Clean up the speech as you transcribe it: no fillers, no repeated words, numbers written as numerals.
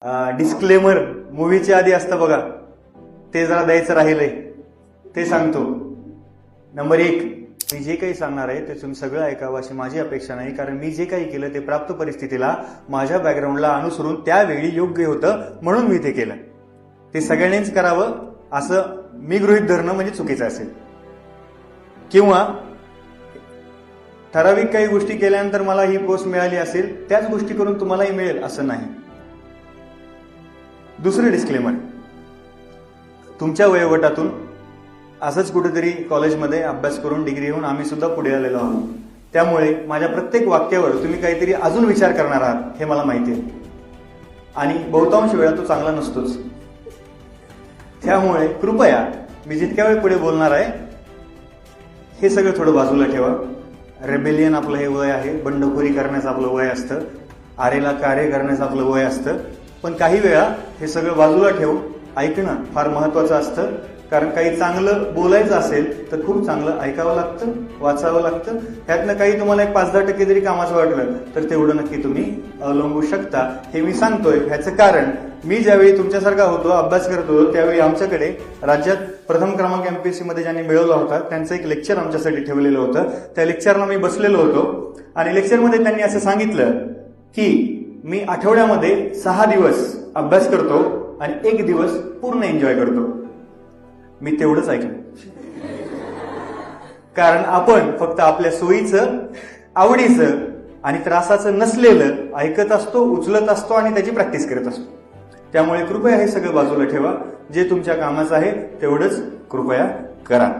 Disclaimer मूवीच्या आधी असतं बघा, ते जरा द्यायचं राहिलंय, ते सांगतो. नंबर 1, मी जे काही सांगणार आहे ते तुम्ही सगळं ऐकावं अशी माझी अपेक्षा नाही, कारण मी जे काही केलं ते प्राप्त परिस्थितीला माझ्या बॅकग्राऊंडला अनुसरून त्यावेळी योग्य होतं म्हणून मी ते केलं. ते सगळ्यांनीच करावं असं मी गृहीत धरणं म्हणजे चुकीचं असेल, किंवा ठराविक काही गोष्टी केल्यानंतर मला ही पोस्ट मिळाली असेल त्याच गोष्टी करून तुम्हालाही मिळेल असं नाही. दुसरं डिस्क्लेमर, तुमच्या वयोगटातून असंच कुठेतरी कॉलेजमध्ये अभ्यास करून डिग्री घेऊन आम्ही सुद्धा पुढे आलेलो आहोत. त्यामुळे माझ्या प्रत्येक वाक्यावर तुम्ही काहीतरी अजून विचार करणार आहात हे मला माहिती आहे, आणि बहुतांश वेळा तो चांगला नसतोच. त्यामुळे कृपया मी जितक्या वेळ पुढे बोलणार आहे हे सगळं थोडं बाजूला ठेवा. रेबेलियन आपलं हे वय आहे, बंडखोरी करण्याचं आपलं वय असतं, आरेला कार्य करण्याचं आपलं वय असतं. पण काही वेळा हे सगळं बाजूला ठेवून ऐकणं फार महत्वाचं असतं, कारण काही चांगलं बोलायचं असेल तर खूप चांगलं ऐकावं लागतं, वाचावं लागतं. ह्यातनं काही तुम्हाला एक 5-10% जरी कामाचं वाटलं तर तेवढं नक्की तुम्ही अवलंबू शकता. हे मी सांगतोय ह्याचं कारण, मी ज्यावेळी तुमच्यासारखा होतो, अभ्यास करत होतो, त्यावेळी आमच्याकडे राज्यात प्रथम क्रमांक एमपीएससी मध्ये ज्यांनी मिळवला होता त्यांचं एक लेक्चर आमच्यासाठी ठेवलेलं होतं. त्या लेक्चरला मी बसलेलो होतो आणि लेक्चरमध्ये त्यांनी असं सांगितलं की मी आठवड्यामध्ये 6 दिवस अभ्यास करतो आणि 1 दिवस पूर्ण एन्जॉय करतो. मी तेवढंच ऐकलं, कारण आपण फक्त आपल्या सोयीचं, आवडीचं आणि त्रासाचं नसलेलं ऐकत असतो, उचलत असतो आणि त्याची प्रॅक्टिस करत असतो. त्यामुळे कृपया हे सगळं बाजूला ठेवा. जे तुमच्या कामाचं आहे तेवढंच कृपया करा.